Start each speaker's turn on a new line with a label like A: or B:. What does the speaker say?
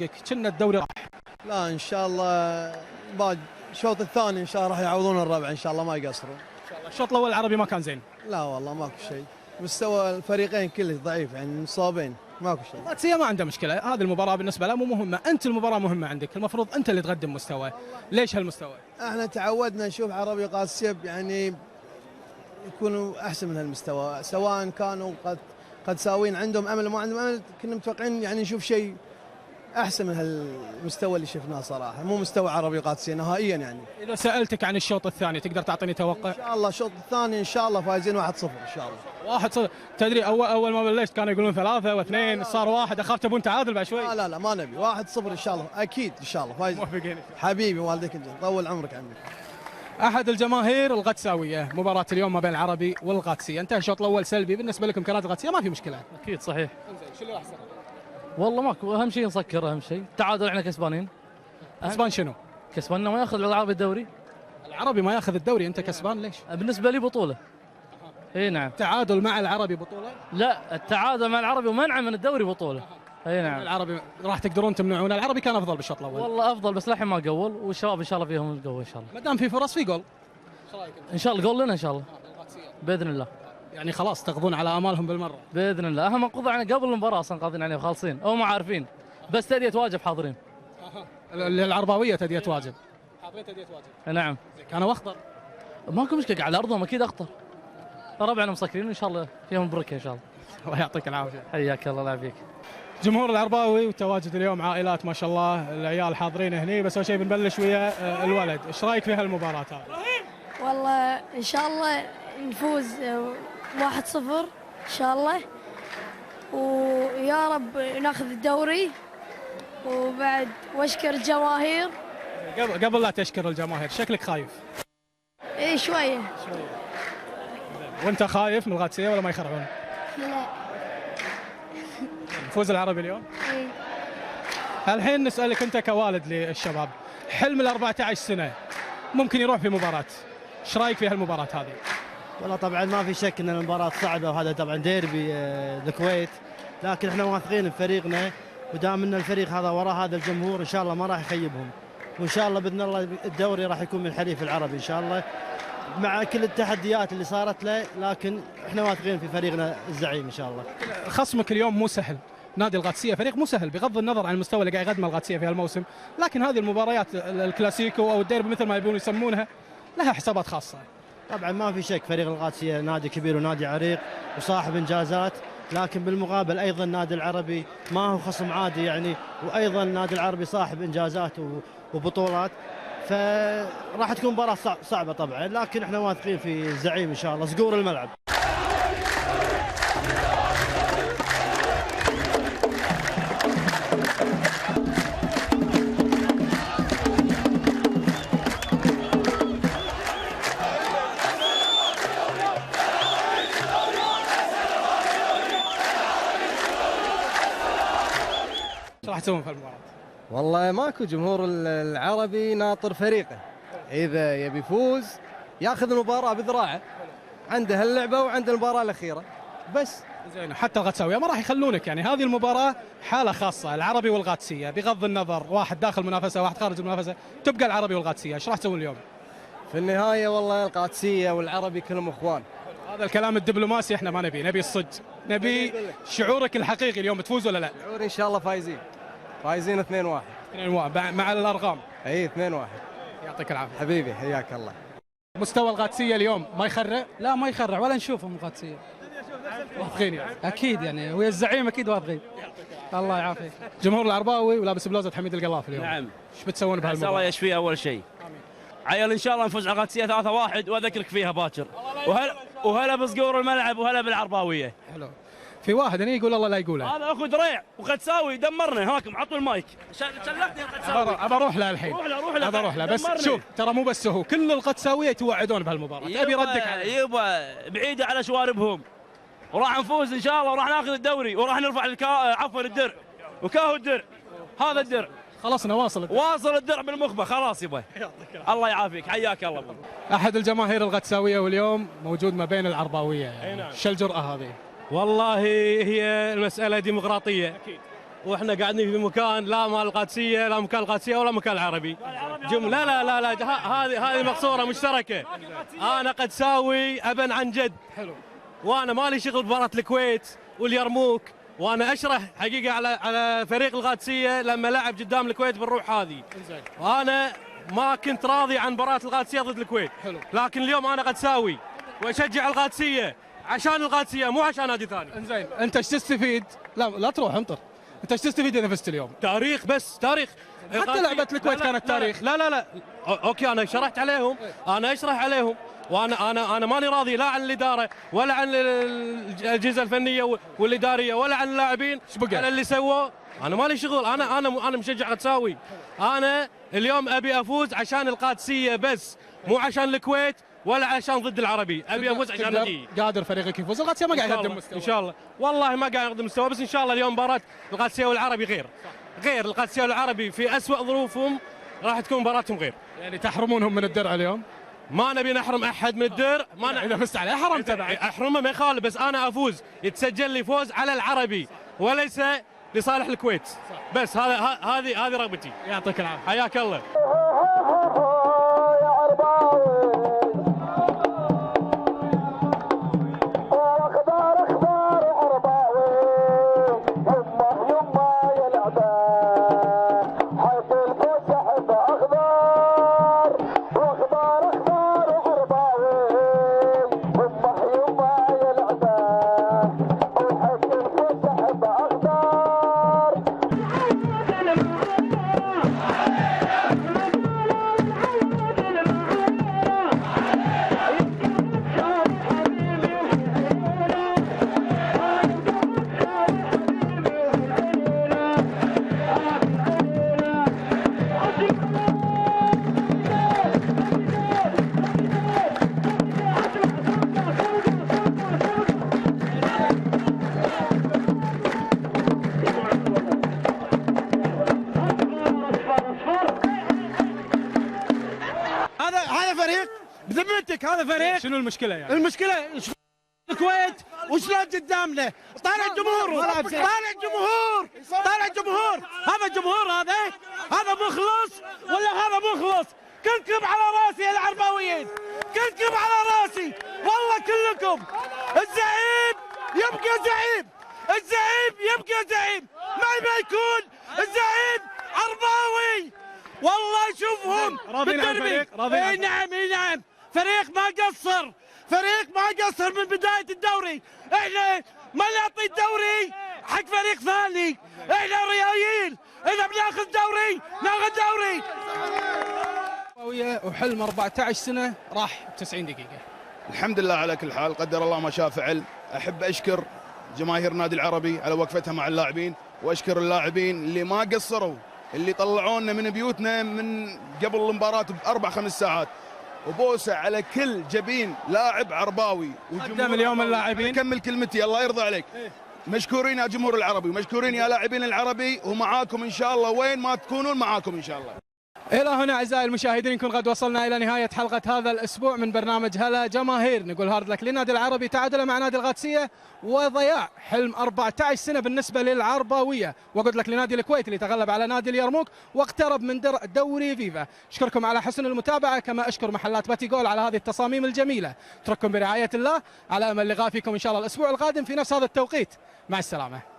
A: فريقك كنا الدوري راح.
B: لا ان شاء الله بعد الشوط الثاني ان شاء الله راح يعوضون الربع ان شاء الله ما يقصرون.
A: الشوط الاول العربي ما كان زين.
B: لا والله ماكو شيء، مستوى الفريقين كله ضعيف يعني مصابين ماكو شيء.
A: القادسية ما عنده مشكله، هذه المباراه بالنسبه له مو مهمه، انت المباراه مهمه عندك، المفروض انت اللي تقدم مستوى. ليش هالمستوى؟
B: احنا تعودنا نشوف عربي قادسية يعني يكونوا احسن من هالمستوى، سواء كانوا قد ساوين عندهم امل وما عندهم امل، كنا متوقعين يعني نشوف شيء احسن من هالمستوى اللي شفناه صراحه، مو مستوى عربي قادسية نهائيا يعني.
A: اذا سالتك عن الشوط الثاني تقدر تعطيني توقع؟
B: ان شاء الله الشوط الثاني ان شاء الله فايزين 1-0 ان شاء الله.
A: 1-0. تدري اول ما بلشت كانوا يقولون 3 و2 صار 1، اخاف تبون تعادل بعد شوي.
B: لا ما نبي 1-0 ان شاء الله اكيد ان شاء الله فايز.
A: موفقين.
B: حبيبي والديك انت طول عمرك عمي.
A: احد الجماهير القدساويه، مباراه اليوم ما بين العربي والقادسيه، انتهى الشوط الاول سلبي بالنسبه لكم كرات القادسيه، ما في مشكله.
C: اكيد صحيح.
A: انزين شو اللي احسن؟
C: والله ماكو، اهم شيء نسكر، اهم شيء تعادل، احنا كسبانين.
A: كسبان شنو؟
C: كسباننا ما ياخذ العربي الدوري.
A: العربي ما ياخذ الدوري، انت كسبان ليش؟
C: بالنسبه لي بطوله. اي نعم.
A: تعادل مع العربي بطوله؟
C: لا، التعادل مع العربي ومنعه من الدوري بطوله. اي نعم.
A: العربي راح تقدرون تمنعونه، العربي كان افضل بالشوط الاول.
C: والله افضل بس للحين ما قول، والشباب ان شاء الله فيهم القوه ان شاء الله.
A: ما دام في فرص في جول.
C: ان شاء الله جول لنا ان شاء الله. باذن الله.
A: يعني خلاص تقضون على امالهم بالمره.
C: باذن الله، اهم نقضي على قبل المباراه اصلا قاضين عليه وخالصين او ما عارفين، بس تديه واجب حاضرين.
A: العرباويه تديه واجب. حاضرين تديه واجب.
C: نعم.
A: كانوا اخضر.
C: ماكو مشكله، على ارضهم اكيد اخطر. ربعنا مسكرين ان شاء الله فيهم بركه ان شاء الله.
A: الله يعطيك العافيه.
C: حياك الله، الله يعافيك.
A: جمهور العرباوي وتواجد اليوم عائلات ما شاء الله، العيال حاضرين هني، بس اول شيء بنبلش ويا الولد، ايش رايك في هالمباراه هذه؟
D: والله ان شاء الله نفوز 1-0 ان شاء الله، ويا رب ناخذ الدوري، وبعد واشكر الجماهير.
A: قبل لا تشكر الجماهير، شكلك خايف.
D: اي شويه.
A: وانت خايف من القادسيه ولا ما يخرعون؟
D: لا.
A: نفوز العربي اليوم؟
D: اي.
A: الحين نسالك انت كوالد للشباب، حلم ال 14 سنه ممكن يروح في مباراه، ايش رايك في هالمباراه هذه؟
E: والله طبعا ما في شك ان المباراه صعبه، وهذا طبعا ديربي الكويت، لكن احنا واثقين بفريقنا، ودام ان الفريق هذا وراء هذا الجمهور ان شاء الله ما راح يخيبهم، وان شاء الله باذن الله الدوري راح يكون من الحليف العربي ان شاء الله، مع كل التحديات اللي صارت له، لكن احنا واثقين في فريقنا الزعيم ان شاء الله.
A: خصمك اليوم مو سهل، نادي القادسيه فريق مو سهل بغض النظر عن المستوى اللي قاعد يقدمه القادسيه في هالموسم، لكن هذه المباريات الكلاسيكو او الديربي مثل ما يبون يسمونها لها حسابات خاصه.
E: طبعا ما في شك فريق القادسيه نادي كبير ونادي عريق وصاحب انجازات، لكن بالمقابل ايضا النادي العربي ما هو خصم عادي يعني، وايضا النادي العربي صاحب انجازات وبطولات، فراح تكون مباراه صعبه طبعا، لكن احنا واثقين في الزعيم ان شاء الله، صقور الملعب.
A: ايش راح تسوون في المباراه؟
F: والله ماكو، جمهور العربي ناطر فريقه، اذا يبي يفوز ياخذ المباراه بذراعه، عنده هاللعبه وعنده المباراه الاخيره بس.
A: زين، حتى القادساويه ما راح يخلونك، يعني هذه المباراه حاله خاصه، العربي والقادسيه بغض النظر واحد داخل منافسه واحد خارج المنافسه، تبقى العربي والقادسيه، ايش راح تسوون اليوم؟
F: في النهايه والله القادسيه والعربي كلهم اخوان.
A: هذا الكلام الدبلوماسي احنا ما نبي الصدق، نبي شعورك الحقيقي اليوم، تفوز ولا لا؟
F: شعور ان شاء الله فايزين 2-1
A: مع الارقام.
F: اي 2-1.
A: يعطيك العافيه
F: حبيبي حياك الله.
A: مستوى القادسيه اليوم ما يخرع؟
G: لا ما يخرع ولا نشوفهم القادسية.
A: واثقين يعني؟
G: اكيد يعني، ويا الزعيم اكيد واثقين. الله يعافيك.
A: جمهور العرباوي ولابس بلوزه حميد القلاف اليوم.
H: نعم.
A: ايش بتسوون بهالمباراه؟
H: الله يشفيه اول شيء. عيال ان شاء الله نفوز على القادسيه 3-1 واذكرك فيها باكر. وهلا بصقور الملعب وهلا بالعرباويه.
A: حلو. في واحد هنا يقول الله لا يقوله.
H: هذا اخو دريع وقدساوي دمرنا، هاكم عطوا المايك. شلتني القدساوي.
A: ابى اروح له الحين. روح له بس شوف ترى مو بس هو، كل القدساويه يتوعدون بهالمباراه، ابي ردك عليه.
H: يبا بعيده على شواربهم، وراح نفوز ان شاء الله، وراح ناخذ الدوري، وراح نرفع عفوا الدرع، وكاهو الدرع، هذا الدرع
A: خلصنا
H: واصل الدرع بالمخبه خلاص يبا. الله يعافيك، حياك الله.
A: احد الجماهير القدساويه واليوم موجود ما بين العرباويه، يعني شو الجرأه هذه؟
I: والله هي المسألة ديمقراطية، واحنا قاعدين في مكان لا مال القادسيه، لا مكان القادسيه ولا مكان العربي. لا لا لا لا، هذه مقصوره مشتركه. انا قدساوي ابا عن جد.
A: حلو.
I: وانا مالي شغل بمباراه الكويت واليرموك، وانا اشرح حقيقه على فريق القادسيه لما لعب قدام الكويت بالروح هذه. وانا ما كنت راضي عن مباراه القادسيه ضد الكويت.
A: حلو.
I: لكن اليوم انا قدساوي واشجع القادسيه عشان القادسيه مو عشان نادي ثاني.
A: انزين انت ايش تستفيد؟ لا تروح انطر. انت ايش تستفيد اذا فزت اليوم؟
I: تاريخ، بس تاريخ.
A: حتى لعبه الكويت كانت تاريخ.
I: لا اوكي، انا شرحت عليهم، انا اشرح عليهم، وانا ماني راضي لا عن الاداره ولا عن الاجهزه الفنيه والاداريه ولا عن اللاعبين على اللي سووه. انا مالي شغل، انا مشجع قدساوي. انا اليوم ابي افوز عشان القادسيه بس، مو عشان الكويت ولا عشان ضد العربي. ابي افوز عشان نادي.
A: قادر فريقك يفوز. القادسيه ما قاعد يقدم مستوى.
I: ان شاء الله، والله ما قاعد يقدم مستوى، بس ان شاء الله اليوم مباراه القادسيه والعربي غير القادسيه والعربي في اسوء ظروفهم راح تكون مباراتهم غير.
A: يعني تحرمونهم من الدرع اليوم؟
I: ما نبي نحرم احد من الدرع.
A: اذا فزت عليه حرمته بعد.
I: احرمه ما يخالف، بس انا افوز يتسجل لي فوز على العربي وليس لصالح الكويت. بس هذه رغبتي.
A: يعطيك العافيه.
I: حياك الله.
J: هذا فريق بذمتك، هذا فريق.
A: شنو المشكله يعني؟
J: المشكله الكويت وشلون قدامنا؟ طالع الجمهور، طالع الجمهور، هذا جمهور، هذا مخلص ولا هذا مخلص؟ كلكم على راسي يا العرباويين، كلكم على راسي والله كلكم. الزعيم يبقى زعيم، الزعيم يبقى زعيم، ما يكون الزعيم عرباوي. والله شوفهم بالدربي. اي نعم، فريق ما قصر، من بدايه الدوري. احنا ما نعطي الدوري حق فريق ثاني، احنا ريايين، اذا بناخذ دوري ناخذ دوري.
A: وحلم 14 سنه راح 90 دقيقه.
K: الحمد لله على كل حال، قدر الله ما شاء فعل. احب اشكر جماهير النادي العربي على وقفتها مع اللاعبين، واشكر اللاعبين اللي ما قصروا، اللي طلعونا من بيوتنا من قبل المباراه ب4-5 ساعات. وبوسه على كل جبين لاعب عرباوي.
A: قدم اليوم اللاعبين.
K: كمل كلمتي الله يرضى عليك. مشكورين يا جمهور العربي، ومشكورين يا لاعبين العربي، ومعاكم ان شاء الله وين ما تكونون معاكم ان شاء الله.
A: إلى هنا أعزائي المشاهدين نكون قد وصلنا إلى نهاية حلقة هذا الأسبوع من برنامج هلا جماهير. نقول هارد لك للنادي العربي تعادله مع نادي القادسية وضياع حلم 14 سنة بالنسبة للعرباوية، وقلت لك لنادي الكويت اللي تغلب على نادي اليرموك واقترب من درع دوري فيفا. أشكركم على حسن المتابعة، كما أشكر محلات باتي جول على هذه التصاميم الجميلة. أترككم برعاية الله، على أمل اللقاء فيكم إن شاء الله الأسبوع القادم في نفس هذا التوقيت. مع السلامة.